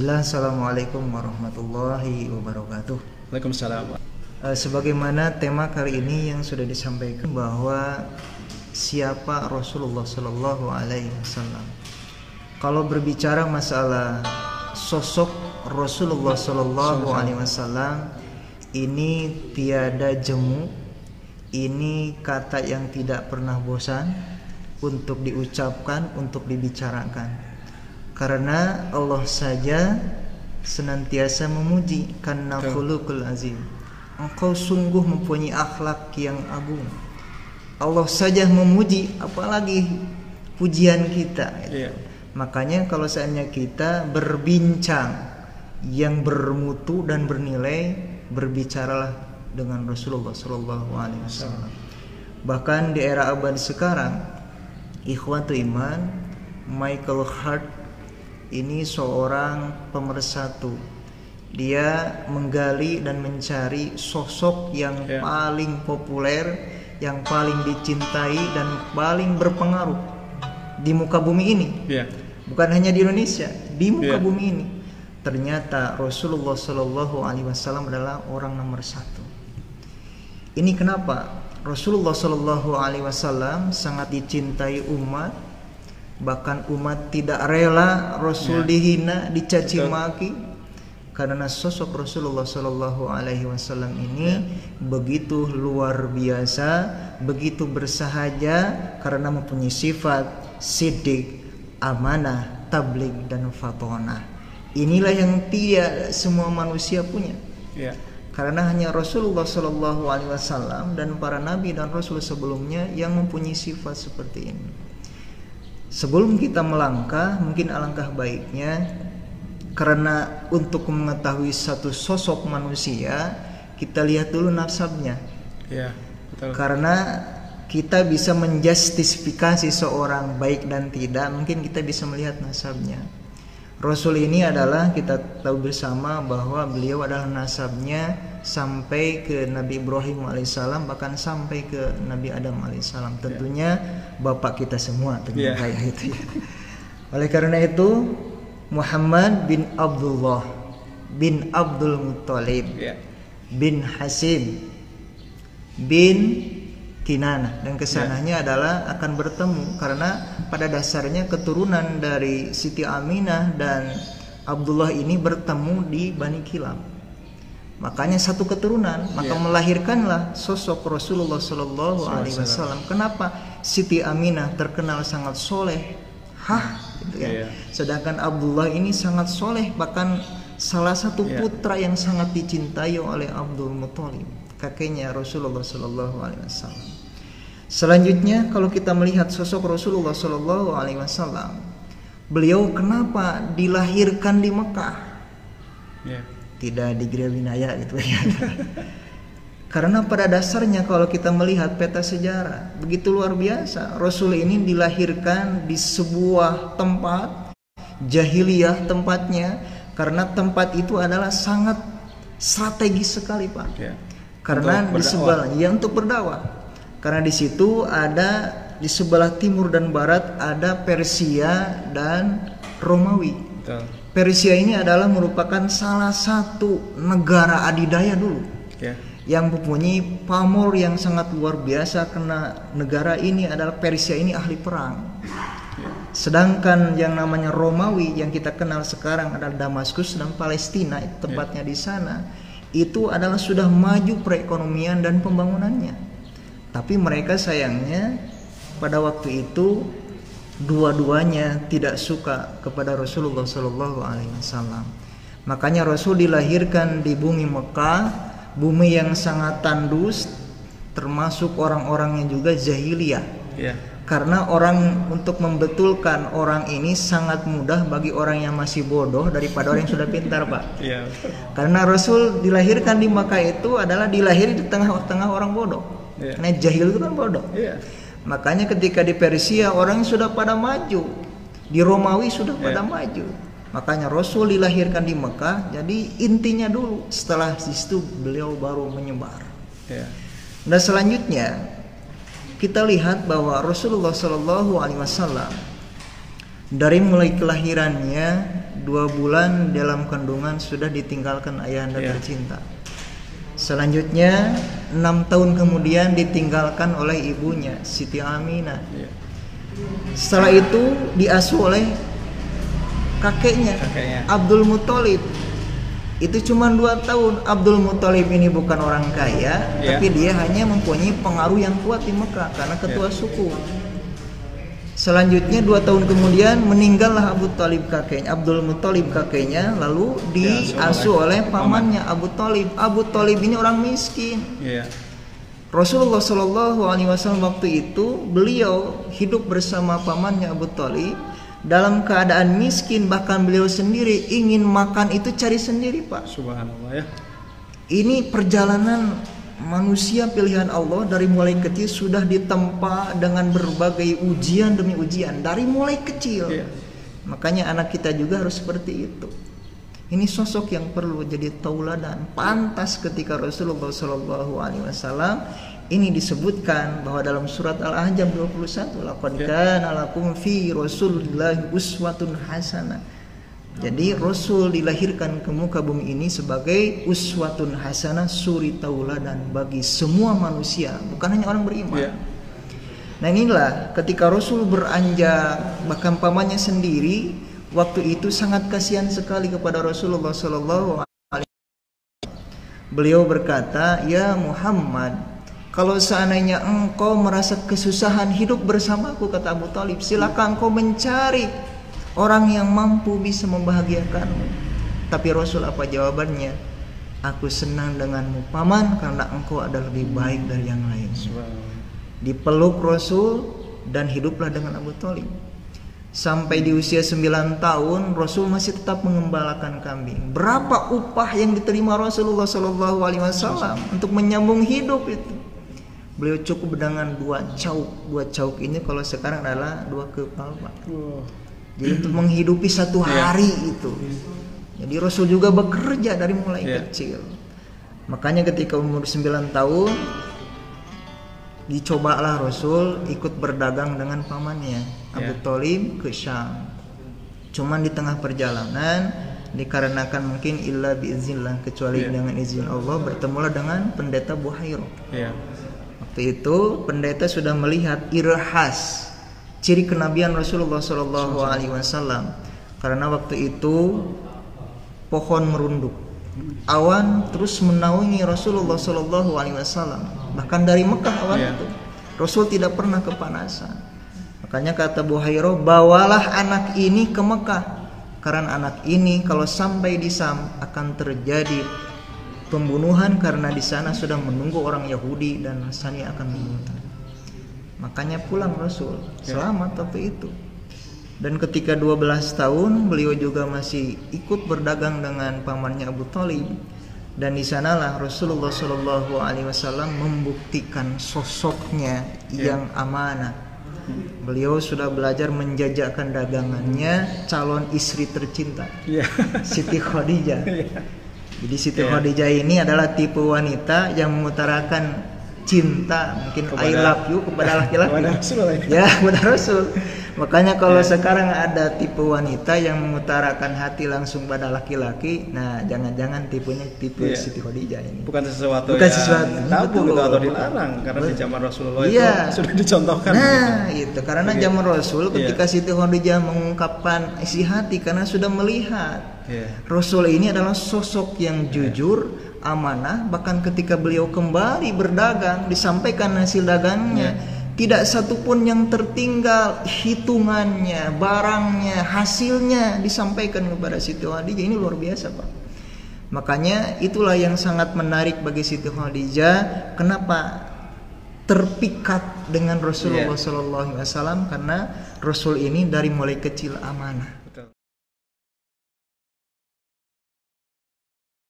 Bismillah, Assalamualaikum warahmatullahi wabarakatuh. Waalaikumsalam. Sebagaimana tema kali ini yang sudah disampaikan bahwa siapa Rasulullah Sallallahu Alaihi Wasallam. Kalau berbicara masalah sosok Rasulullah Sallallahu Alaihi Wasallam, ini tiada jemu, ini kata yang tidak pernah bosan untuk diucapkan, untuk dibicarakan. Karena Allah saja senantiasa memuji, karena khuluqul azim. Engkau sungguh mempunyai akhlak yang agung. Allah saja memuji, apalagi pujian kita. Makanya kalau seandainya kita berbincang yang bermutu dan bernilai, berbicaralah dengan Rasulullah Sallallahu Alaihi Wasallam. Bahkan di era abad sekarang, ikhwatu iman, Michael Hart ini seorang pemersatu. Dia menggali dan mencari sosok yang paling populer, yang paling dicintai dan paling berpengaruh di muka bumi ini. Bukan hanya di Indonesia, di muka bumi ini. Ternyata Rasulullah Sallallahu Alaihi Wasallam adalah orang nomor satu. Ini kenapa? Rasulullah Sallallahu Alaihi Wasallam sangat dicintai umat. Bahkan umat tidak rela Rasul dihina, dicaci maki, karena sosok Rasulullah Sallallahu Alaihi Wasallam ini begitu luar biasa, begitu bersahaja, karena mempunyai sifat siddiq, amanah, tabligh dan fatonah. Inilah yang tidak semua manusia punya. Karena hanya Rasulullah Sallallahu Alaihi Wasallam dan para nabi dan rasul sebelumnya yang mempunyai sifat seperti ini. Sebelum kita melangkah, mungkin alangkah baiknya, karena untuk mengetahui satu sosok manusia, kita lihat dulu nasabnya. Betul. Karena kita bisa menjustifikasi seorang baik dan tidak, mungkin kita bisa melihat nasabnya. Rasul ini adalah, kita tahu bersama bahwa beliau adalah nasabnya sampai ke Nabi Ibrahim alaihissalam, bahkan sampai ke Nabi Adam alaihissalam. Tentunya bapak kita semua, tentunya kayak itu. Oleh karena itu, Muhammad bin Abdullah bin Abdul Muttalib bin Hasim bin Kinanah, dan kesananya adalah akan bertemu, karena pada dasarnya keturunan dari Siti Aminah dan Abdullah ini bertemu di Bani Kilab. Makanya satu keturunan, maka melahirkanlah sosok Rasulullah Sallallahu Alaihi Wasallam. Kenapa Siti Aminah terkenal sangat soleh, gitu ya. Sedangkan Abdullah ini sangat soleh, bahkan salah satu putra yang sangat dicintai oleh Abdul Muttalib, kakeknya Rasulullah Sallallahu Alaihi Wasallam. Selanjutnya, kalau kita melihat sosok Rasulullah Sallallahu Alaihi Wasallam, beliau kenapa dilahirkan di Mekah, tidak di Gria Winaya gitu ya. Karena pada dasarnya kalau kita melihat peta sejarah begitu luar biasa, Rasul ini dilahirkan di sebuah tempat jahiliyah tempatnya, karena tempat itu adalah sangat strategis sekali, Pak. Karena di sebelah untuk berdakwah. Karena di situ ada, di sebelah timur dan barat ada Persia dan Romawi. Persia ini adalah merupakan salah satu negara adidaya dulu, yang mempunyai pamor yang sangat luar biasa, karena negara ini adalah, Persia ini ahli perang. Sedangkan yang namanya Romawi yang kita kenal sekarang adalah Damaskus dan Palestina, tempatnya di sana, itu adalah sudah maju perekonomian dan pembangunannya. Tapi mereka sayangnya pada waktu itu dua-duanya tidak suka kepada Rasulullah Sallallahu Alaihi Wasallam. Makanya Rasul dilahirkan di bumi Mekah, bumi yang sangat tandus, termasuk orang-orangnya juga jahiliyah. Karena orang, untuk membetulkan orang ini sangat mudah bagi orang yang masih bodoh daripada orang yang sudah pintar, Pak. Karena Rasul dilahirkan di Mekah itu adalah dilahir di tengah-tengah orang bodoh. Karena jahil itu kan bodoh. Makanya ketika di Persia orang sudah pada maju, di Romawi sudah pada maju. Makanya Rasul dilahirkan di Mekah. Jadi intinya dulu, setelah itu beliau baru menyebar. Dan selanjutnya kita lihat bahwa Rasulullah Sallallahu Alaihi Wasallam dari mulai kelahirannya 2 bulan dalam kandungan sudah ditinggalkan ayahanda tercinta. Selanjutnya 6 tahun kemudian ditinggalkan oleh ibunya Siti Aminah. Setelah itu diasuh oleh kakeknya Abdul Muthalib. Itu cuma 2 tahun. Abdul Muthalib ini bukan orang kaya, tapi dia hanya mempunyai pengaruh yang kuat di Mekah karena ketua suku. Selanjutnya 2 tahun kemudian meninggallah Abdul Muthalib kakeknya, lalu diasuh oleh pamannya Abu Thalib. Abu Thalib ini orang miskin. Rasulullah Shallallahu Alaihi Wasallam waktu itu beliau hidup bersama pamannya Abu Thalib dalam keadaan miskin, bahkan beliau sendiri ingin makan itu cari sendiri, Pak. Subhanallah ya. Ini perjalanan manusia pilihan Allah dari mulai kecil sudah ditempa dengan berbagai ujian demi ujian dari mulai kecil. Makanya anak kita juga harus seperti itu. Ini sosok yang perlu jadi tauladan. Pantas ketika Rasulullah Shallallahu Alaihi Wasallam ini disebutkan bahwa dalam surat Al-Ahzab 21, laqad kana lakum fi Rasulillahi uswatun hasanah. Jadi Rasul dilahirkan ke muka bumi ini sebagai uswatun hasanah, suri tauladan bagi semua manusia, bukan hanya orang beriman. Nah inilah ketika Rasul beranjak, bahkan pamannya sendiri waktu itu sangat kasihan sekali kepada Rasulullah Sallallahu Alaihi Wasallam. Beliau berkata, "Ya Muhammad, kalau seandainya engkau merasa kesusahan hidup bersamaku," kata Abu Thalib, "silakan engkau mencari orang yang mampu bisa membahagiakanmu." Tapi Rasul apa jawabannya? "Aku senang denganmu paman karena engkau adalah lebih baik dari yang lain." Dipeluk Rasul dan hiduplah dengan Abu Thalib. Sampai di usia 9 tahun Rasul masih tetap mengembalakan kambing. Berapa upah yang diterima Rasulullah Shallallahu Alaihi Wasallam untuk menyambung hidup itu? Beliau cukup dengan 2 cauk. 2 cauk ini kalau sekarang adalah 2 kepal, Pak. Jadi untuk menghidupi 1 hari itu. Jadi Rasul juga bekerja dari mulai kecil. Makanya ketika umur 9 tahun dicobalah Rasul ikut berdagang dengan pamannya Abu Thalib ke Syam. Cuman di tengah perjalanan dikarenakan mungkin illa biiznillah, kecuali dengan izin Allah, bertemulah dengan pendeta Buhairah. Waktu itu pendeta sudah melihat irhas, ciri kenabian Rasulullah Shallallahu Alaihi Wasallam. Karena waktu itu pohon merunduk, awan terus menaungi Rasulullah Shallallahu Alaihi Wasallam. Bahkan dari Mekah awan itu, Rasul tidak pernah kepanasan. Makanya kata Buhairah, bawalah anak ini ke Mekah, karena anak ini kalau sampai di Syam akan terjadi pembunuhan, karena di sana sudah menunggu orang Yahudi dan Nasrani akan membunuh. Makanya pulang Rasul, selamat waktu itu. Dan ketika 12 tahun beliau juga masih ikut berdagang dengan pamannya Abu Thalib. Dan di sanalah Rasulullah Shallallahu Alaihi Wasallam membuktikan sosoknya yang amanah. Beliau sudah belajar menjajakan dagangannya calon istri tercinta, Siti Khadijah. Jadi Siti Khadijah ini adalah tipe wanita yang mengutarakan cinta, mungkin I love you kepada laki-laki. Kepada Rasul. Makanya kalau sekarang ada tipe wanita yang mengutarakan hati langsung pada laki-laki, nah jangan-jangan tipenya tipe Siti Khadijah ini. Bukan sesuatu tabu gitu atau dilarang, karena di zaman Rasulullah itu sudah dicontohkan. Nah, itu karena zaman Rasul ketika Siti Khadijah mengungkapkan isi hati karena sudah melihat Rasul ini adalah sosok yang jujur, amanah. Bahkan ketika beliau kembali berdagang, disampaikan hasil dagangnya, tidak satupun yang tertinggal, hitungannya, barangnya, hasilnya disampaikan kepada Siti Khadijah. Ini luar biasa, Pak. Makanya itulah yang sangat menarik bagi Siti Khadijah. Kenapa terpikat dengan Rasulullah Sallallahu Alaihi Wasallam? Karena Rasul ini dari mulai kecil amanah.